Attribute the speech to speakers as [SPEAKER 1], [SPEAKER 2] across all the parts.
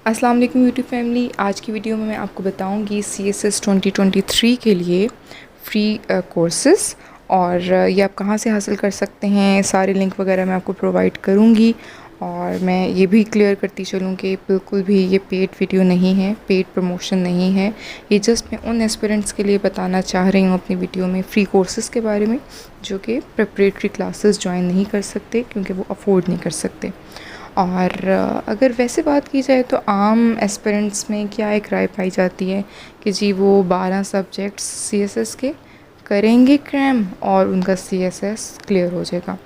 [SPEAKER 1] अस्सलाम वालेकुम YouTube family. आज की वीडियो में मैं आपको बताऊंगी CSS 2023 के लिए फ्री कोर्सेस और ये आप कहाँ से हासिल कर सकते हैं। सारे लिंक वगैरह मैं आपको प्रोवाइड करूंगी और मैं ये भी क्लियर करती चलूँ कि बिल्कुल भी ये पेड वीडियो नहीं है, पेड प्रमोशन नहीं है। ये जस्ट मैं उन एस्पिरेंट्स के लिए बताना चाह रही हूँ अपनी वीडियो में फ्री कोर्सेज़ के बारे में जो कि प्रिपरेटरी क्लासेस ज्वाइन नहीं कर सकते क्योंकि वो अफोर्ड नहीं कर सकते। और अगर वैसे बात की जाए तो आम एस्पिरेंट्स में क्या एक राय पाई जाती है कि जी वो 12 सब्जेक्ट्स CSS के करेंगे क्रैम और उनका CSS क्लियर हो जाएगा।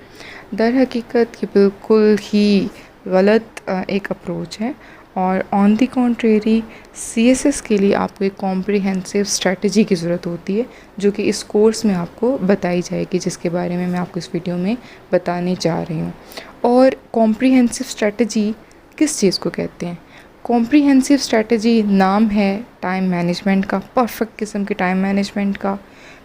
[SPEAKER 1] दर हकीकत ये बिल्कुल ही गलत एक अप्रोच है और ऑन दी कॉन्ट्रेरी CSS के लिए आपको एक कॉम्प्रिहेंसिव स्ट्रेटजी की ज़रूरत होती है जो कि इस कोर्स में आपको बताई जाएगी, जिसके बारे में मैं आपको इस वीडियो में बताने जा रही हूँ। और कॉम्प्रिहेंसिव स्ट्रेटजी किस चीज़ को कहते हैं? कॉम्प्रिहेंसिव स्ट्रेटजी नाम है टाइम मैनेजमेंट का, परफेक्ट किस्म के टाइम मैनेजमेंट का।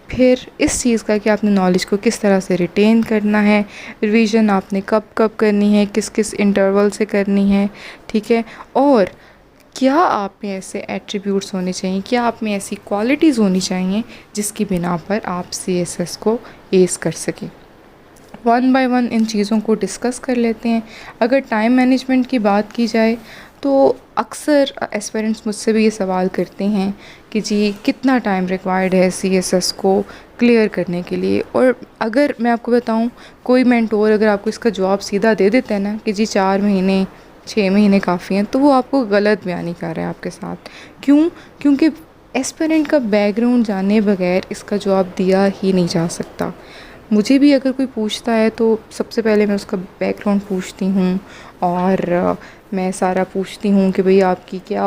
[SPEAKER 1] फिर इस चीज़ का कि आपने नॉलेज को किस तरह से रिटेन करना है, रिवीजन आपने कब कब करनी है, किस किस इंटरवल से करनी है, ठीक है। और क्या आप में ऐसे एट्रीब्यूट्स होने चाहिए, क्या आप में ऐसी क्वालिटीज़ होनी चाहिए जिसकी बिना पर आप CSS को एस कर सकें। वन बाय वन इन चीज़ों को डिस्कस कर लेते हैं। अगर टाइम मैनेजमेंट की बात की जाए तो अक्सर एस्पिरेंट्स मुझसे भी ये सवाल करते हैं कि जी कितना टाइम रिक्वायर्ड है CSS को क्लियर करने के लिए। और अगर मैं आपको बताऊं, कोई मेंटोर अगर आपको इसका जवाब सीधा दे देता है ना कि जी 4 महीने 6 महीने काफ़ी हैं, तो वो आपको गलत बयानी कर रहा है आपके साथ। क्यों? क्योंकि एस्पिरेंट का बैकग्राउंड जाने बगैर इसका जवाब दिया ही नहीं जा सकता। मुझे भी अगर कोई पूछता है तो सबसे पहले मैं उसका बैकग्राउंड पूछती हूँ और मैं सारा पूछती हूँ कि भाई आपकी क्या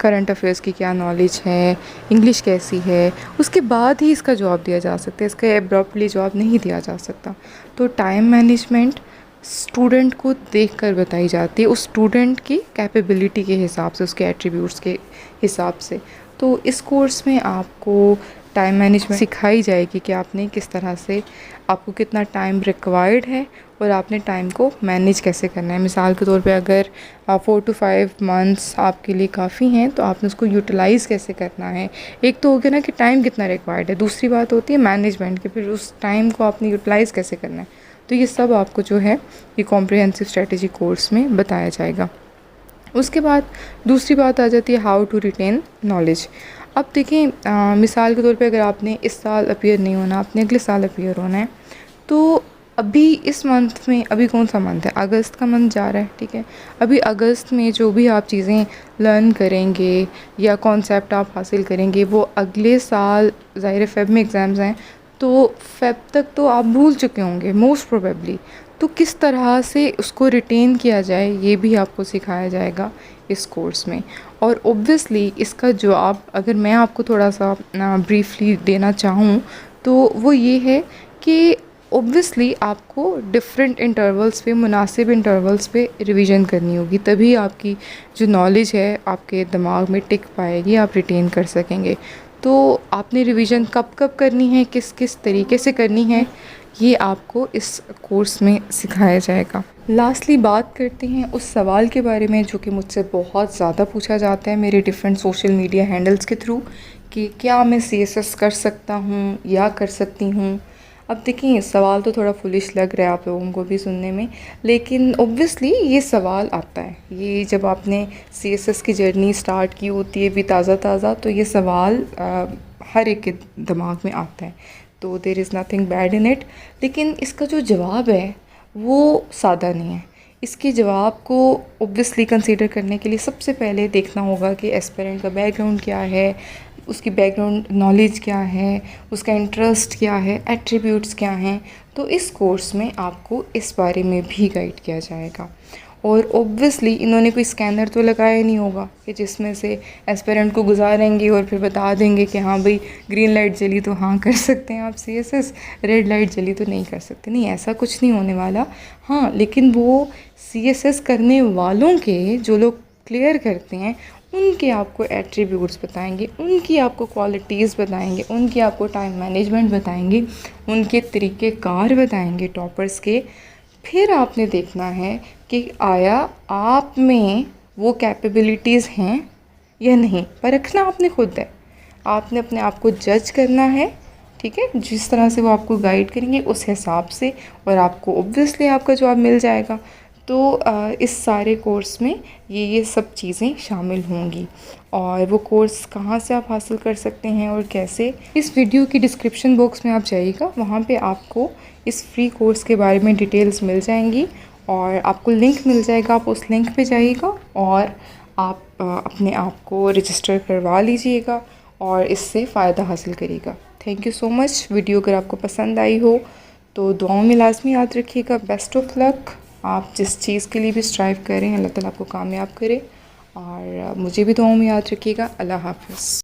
[SPEAKER 1] करंट अफेयर्स की क्या नॉलेज है, इंग्लिश कैसी है। उसके बाद ही इसका जवाब दिया जा सकता है, इसका एब्रप्टली जवाब नहीं दिया जा सकता। तो टाइम मैनेजमेंट स्टूडेंट को देखकर बताई जाती है, उस स्टूडेंट की कैपेबिलिटी के हिसाब से, उसके एट्रीब्यूट्स के हिसाब से। तो इस कोर्स में आपको टाइम मैनेजमेंट सिखाई जाएगी कि आपने किस तरह से, आपको कितना टाइम रिक्वायर्ड है और आपने टाइम को मैनेज कैसे करना है। मिसाल के तौर पे अगर 4 to 5 मंथ्स आपके लिए काफ़ी हैं तो आपने उसको यूटिलाइज़ कैसे करना है। एक तो हो गया ना कि टाइम कितना रिक्वायर्ड है, दूसरी बात होती है मैनेजमेंट की, फिर उस टाइम को आपने यूटिलाइज़ कैसे करना है। तो ये सब आपको जो है ये कॉम्प्रिहेंसिव स्ट्रेटजी कोर्स में बताया जाएगा। उसके बाद दूसरी बात आ जाती है हाउ टू रिटेन नॉलेज। अब देखें, मिसाल के तौर पे अगर आपने इस साल अपीयर नहीं होना, आपने अगले साल अपीयर होना है, तो अभी इस मंथ में, अभी कौन सा मंथ है, अगस्त का मंथ जा रहा है, ठीक है। अभी अगस्त में जो भी आप चीज़ें लर्न करेंगे या कॉन्सेप्ट आप हासिल करेंगे वो अगले साल, ज़ाहिर फेब में एग्ज़ाम्स हैं तो फेब तक तो आप भूल चुके होंगे मोस्ट प्रोबेबली। तो किस तरह से उसको रिटेन किया जाए ये भी आपको सिखाया जाएगा इस कोर्स में। और ऑब्वियसली इसका जवाब अगर मैं आपको थोड़ा सा ब्रीफली देना चाहूँ तो वो ये है कि ऑब्वियसली आपको डिफरेंट इंटरवल्स पे, मुनासिब इंटरवल्स पे रिवीजन करनी होगी, तभी आपकी जो नॉलेज है आपके दिमाग में टिक पाएगी, आप रिटेन कर सकेंगे। तो आपने रिवीजन कब कब करनी है, किस किस तरीके से करनी है, ये आपको इस कोर्स में सिखाया जाएगा। लास्टली बात करते हैं उस सवाल के बारे में जो कि मुझसे बहुत ज़्यादा पूछा जाता है मेरे डिफरेंट सोशल मीडिया हैंडल्स के थ्रू कि क्या मैं CSS कर सकता हूँ या कर सकती हूँ। अब देखिए, सवाल तो थोड़ा फुलिश लग रहा है आप लोगों को भी सुनने में, लेकिन ऑब्वियसली ये सवाल आता है, ये जब आपने CSS की जर्नी स्टार्ट की होती है भी ताज़ा ताज़ा, तो ये सवाल हर एक के दिमाग में आता है। तो there is nothing bad in it, लेकिन इसका जो जवाब है वो सादा नहीं है। इसके जवाब को ऑब्वियसली कंसीडर करने के लिए सबसे पहले देखना होगा कि एस्पिरेंट का बैकग्राउंड क्या है, उसकी बैकग्राउंड नॉलेज क्या है, उसका इंटरेस्ट क्या है, एट्रीब्यूट्स क्या हैं। तो इस कोर्स में आपको इस बारे में भी गाइड किया जाएगा। और ऑब्वियसली इन्होंने कोई स्कैनर तो लगाया नहीं होगा कि जिसमें से एस्पिरेंट को गुजारेंगे और फिर बता देंगे कि हाँ भाई ग्रीन लाइट जली तो हाँ कर सकते हैं आप CSS, रेड लाइट जली तो नहीं कर सकते। नहीं, ऐसा कुछ नहीं होने वाला। हाँ, लेकिन वो CSS करने वालों के, जो लोग क्लियर करते हैं, उनके आपको एट्रीब्यूट्स बताएंगे, उनकी आपको क्वालिटीज़ बताएंगे, उनकी आपको टाइम मैनेजमेंट बताएंगे, उनके तरीक़े कार बताएंगे टॉपर्स के। फिर आपने देखना है कि आया आप में वो कैपेबिलिटीज़ हैं या नहीं, परखना आपने खुद है। आपने अपने आप को जज करना है, ठीक है। जिस तरह से वो आपको गाइड करेंगे उस हिसाब से, और आपको ऑब्वियसली आपका जॉब मिल जाएगा। तो इस सारे कोर्स में ये सब चीज़ें शामिल होंगी। और वो कोर्स कहाँ से आप हासिल कर सकते हैं और कैसे, इस वीडियो की डिस्क्रिप्शन बॉक्स में आप जाइएगा, वहाँ पे आपको इस फ्री कोर्स के बारे में डिटेल्स मिल जाएंगी और आपको लिंक मिल जाएगा। आप उस लिंक पे जाइएगा और आप अपने आप को रजिस्टर करवा लीजिएगा और इससे फ़ायदा हासिल करिएगा। Thank you so much. Video अगर आपको पसंद आई हो तो दुआओं में लाजमी याद रखिएगा। Best of luck. आप जिस चीज़ के लिए भी स्ट्राइव करें, अल्लाह ताला आपको कामयाब करे। और मुझे भी दुआओं में याद रखिएगा। अल्लाह हाफ़िज़।